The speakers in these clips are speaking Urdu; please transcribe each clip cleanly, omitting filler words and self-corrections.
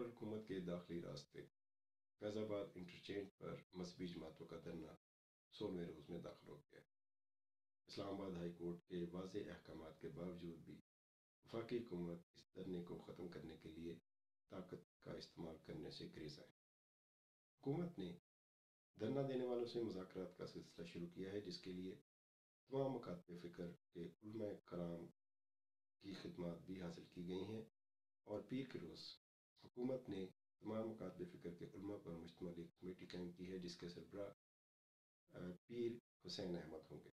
اور حکومت کے داخلی راستے فیض آباد انٹرچینج پر مذہبی جماعتوں کا دھرنا 16ویں روز میں داخل ہو گیا۔ اسلام آباد ہائی کورٹ کے واضح احکامات کے باوجود بھی وفاقی حکومت اس دھرنے کو ختم کرنے کے لیے طاقت کا استعمال کرنے سے گریزاں ہے۔ حکومت نے دھرنا دینے والوں سے مذاکرات کا سلسلہ شروع کیا ہے، جس کے لیے تمام مکاتب فکر کے علماء کرام کی خدمات بھی حاصل کی گئی ہیں، اور پیر کے روز حکومت نے تمام مکاتب فکر کے علماء پر مشتمل ایک کمیٹی قائم کی ہے، جس کے سربراہ پیر حسین احمد ہوں گے۔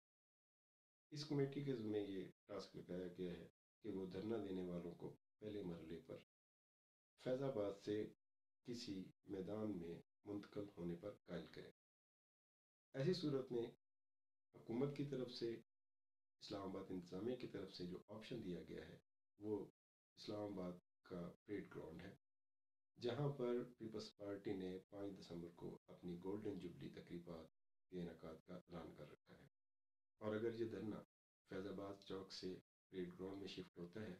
اس کمیٹی کے ذمہ یہ ٹاسک لگایا گیا ہے کہ وہ دھرنا دینے والوں کو پہلے مرحلے پر فیض آباد سے کسی میدان میں منتقل ہونے پر قائل کرے۔ ایسی صورت میں حکومت کی طرف سے اسلام آباد انتظامیہ کی طرف سے جو آپشن دیا گیا ہے وہ اسلام آباد کا پریڈ گراؤنڈ ہے، جہاں پر پیپلز پارٹی نے 5 دسمبر کو اپنی گولڈن جوبلی تقریبات کے انعقاد کا اعلان کر رکھا ہے۔ اور اگر یہ دھرنا فیض آباد چوک سے پریڈ گراؤنڈ میں شفٹ ہوتا ہے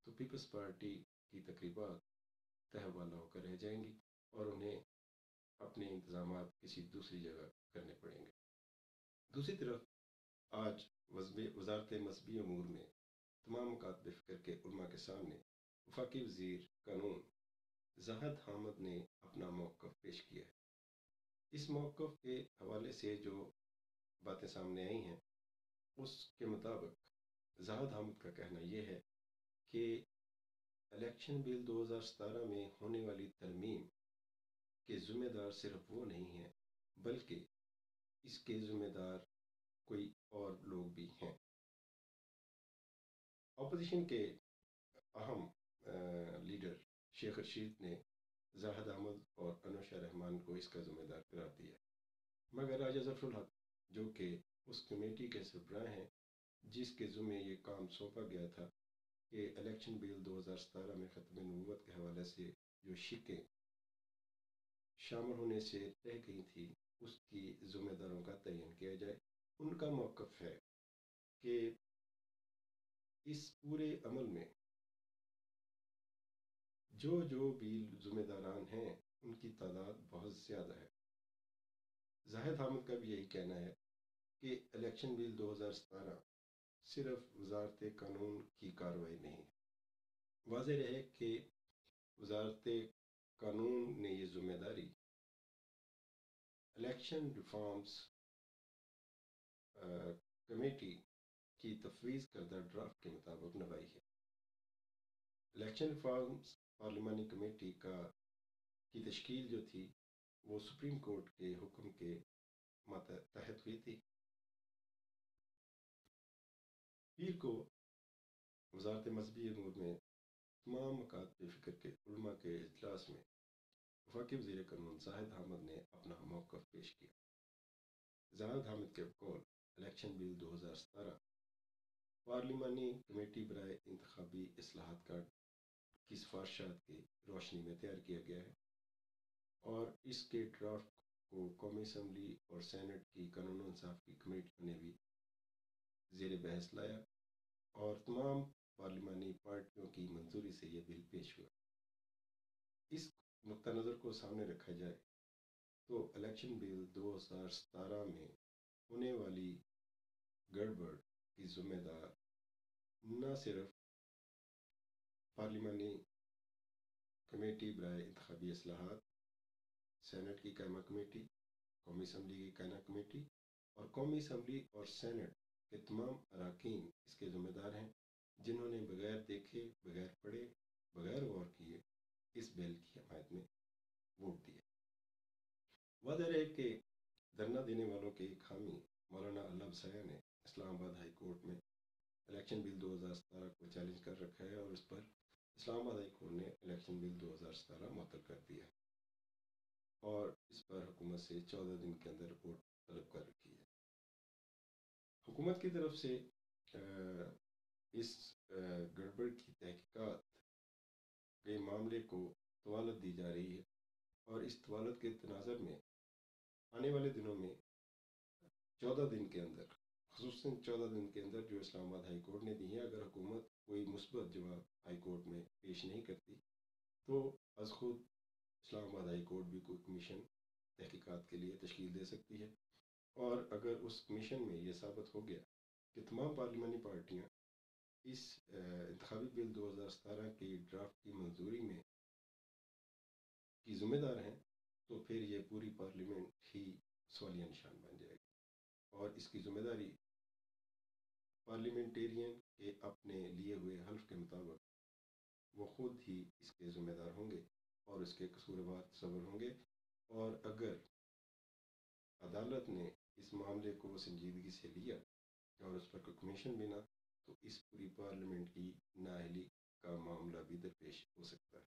تو پیپلز پارٹی کی تقریبات تہوالہ ہو کر رہ جائیں گی اور انہیں اپنے انتظامات کسی دوسری جگہ کرنے پڑیں گے۔ دوسری طرف آج وزارت مذہبی امور میں تمام مکاتب فکر کے علماء کے سامنے وفاقی وزیر قانون زاہد حامد نے اپنا موقف پیش کیا ہے۔ اس موقف کے حوالے سے جو باتیں سامنے آئی ہیں اس کے مطابق زاہد حامد کا کہنا یہ ہے کہ الیکشن بل 2017 میں ہونے والی ترمیم کے ذمہ دار صرف وہ نہیں ہیں بلکہ اس کے ذمہ دار کوئی اور لوگ بھی ہیں۔ اپوزیشن کے اہم لیڈر شیخ رشید نے زاہد احمد اور انوشا رحمان کو اس کا ذمہ دار قرار دیا، مگر راجہ ظفر الحق جو کہ اس کمیٹی کے سربراہ ہیں جس کے ذمہ یہ کام سونپا گیا تھا کہ الیکشن بل 2017 میں ختم نبوت کے حوالے سے جو شکیں شامل ہونے سے رہ گئی تھی اس کی ذمہ داروں کا تعین کیا جائے، ان کا موقف ہے کہ اس پورے عمل میں جو بھی ذمہ داران ہیں ان کی تعداد بہت زیادہ ہے۔ زاہد حامد کا بھی یہی کہنا ہے کہ الیکشن بل 2017 صرف وزارت قانون کی کارروائی نہیں ہے۔ واضح رہے کہ وزارت قانون نے یہ ذمہ داری الیکشن ریفارمز کمیٹی کی تفویض کردہ ڈرافٹ کے مطابق نبھائی ہے۔ الیکشن ریفارمز پارلیمانی کمیٹی کی تشکیل جو تھی وہ سپریم کورٹ کے حکم کے تحت ہوئی تھی۔ پیر کو وزارت مذہبی امور میں تمام مکاتب فکر کے علماء کے اجلاس میں وفاقی وزیر قانون زاہد حامد نے اپنا موقف پیش کیا۔ زاہد حامد کے قول الیکشن بل 2017 پارلیمانی کمیٹی برائے انتخابی اصلاحات کی سفارشات کی روشنی میں تیار کیا گیا ہے، اور اس کے ڈرافٹ کو قومی اسمبلی اور سینٹ کی قانون و انصاف کی کمیٹیوں نے بھی زیر بحث لایا اور تمام پارلیمانی پارٹیوں کی منظوری سے یہ بل پیش ہوا۔ اس نقطہ نظر کو سامنے رکھا جائے تو الیکشن بل 2017 میں ہونے والی گڑبڑ کی ذمہ دار نہ صرف پارلیمانی کمیٹی برائے انتخابی اصلاحات، سینٹ کی قائمہ کمیٹی، قومی اسمبلی کی قائمہ کمیٹی اور قومی اسمبلی اور سینٹ کے تمام اراکین اس کے ذمہ دار ہیں، جنہوں نے بغیر دیکھے، بغیر پڑھے، بغیر غور کیے اس بل کی حمایت میں ووٹ دیا۔ واضح رہے کہ دھرنا دینے والوں کے ایک حامی مولانا اللہ بسایہ نے اسلام آباد ہائی کورٹ میں الیکشن بل 2017 کو چیلنج کر رکھا ہے، اور اس پر اسلام آباد ہائی کورٹ نے الیکشن بل 2017 معطل کر دیا اور اس پر حکومت سے 14 دن کے اندر رپورٹ طلب کر رکھی ہے۔ حکومت کی طرف سے اس گڑبڑ کی تحقیقات کے معاملے کو طوالت دی جا رہی ہے، اور اس طوالت کے تناظر میں آنے والے دنوں میں 14 دن کے اندر، خصوصاً 14 دن کے اندر جو اسلام آباد ہائی کورٹ نے دی ہے، اگر حکومت کوئی مثبت جواب ہائی کورٹ میں پیش نہیں کرتی تو از خود اسلام آباد ہائی کورٹ بھی کوئی کمیشن تحقیقات کے لیے تشکیل دے سکتی ہے، اور اگر اس کمیشن میں یہ ثابت ہو گیا کہ تمام پارلیمانی پارٹیاں اس انتخابی بل 2017 کی ڈرافٹ کی منظوری میں کی ذمہ دار ہیں، تو پھر یہ پوری پارلیمنٹ ہی سوالیہ نشان بن جائے گی، اور اس کی ذمہ داری پارلیمنٹیرین کے اپنے لیے ہوئے حلف کے مطابق وہ خود ہی اس کے ذمہ دار ہوں گے اور اس کے قصوروار تصور ہوں گے، اور اگر عدالت نے اس معاملے کو سنجیدگی سے لیا اور اس پر کوئی کمیشن بنا، تو اس پوری پارلیمنٹ کی نااہلی کا معاملہ بھی درپیش ہو سکتا ہے۔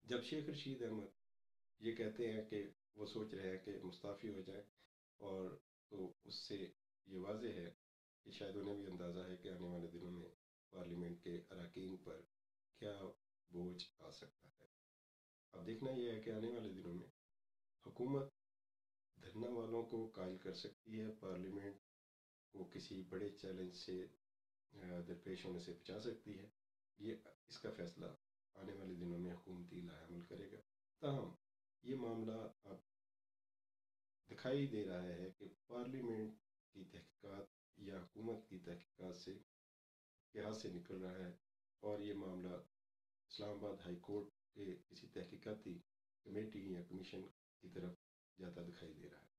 جب شیخ رشید احمد یہ کہتے ہیں کہ وہ سوچ رہے ہیں کہ مستعفی ہو جائے، اور تو اس سے یہ واضح ہے کہ شاید انہیں بھی اندازہ ہے کہ آنے والے دنوں میں پارلیمنٹ کے اراکین پر کیا بوجھ آ سکتا ہے۔ اب دیکھنا یہ ہے کہ آنے والے دنوں میں حکومت دھرنا والوں کو قائل کر سکتی ہے، پارلیمنٹ کو کسی بڑے چیلنج سے درپیش ہونے سے بچا سکتی ہے، یہ اس کا فیصلہ آنے والے دنوں میں حکومتی لایا عمل کرے گا۔ تاہم یہ معاملہ اب دکھائی دے رہا ہے کہ پارلیمنٹ کی تحقیقات یا حکومت کی تحقیقات سے کے ہاتھ سے نکل رہا ہے، اور یہ معاملہ اسلام آباد ہائی کورٹ کے کسی تحقیقاتی کمیٹی یا کمیشن کی طرف جاتا دکھائی دے رہا ہے۔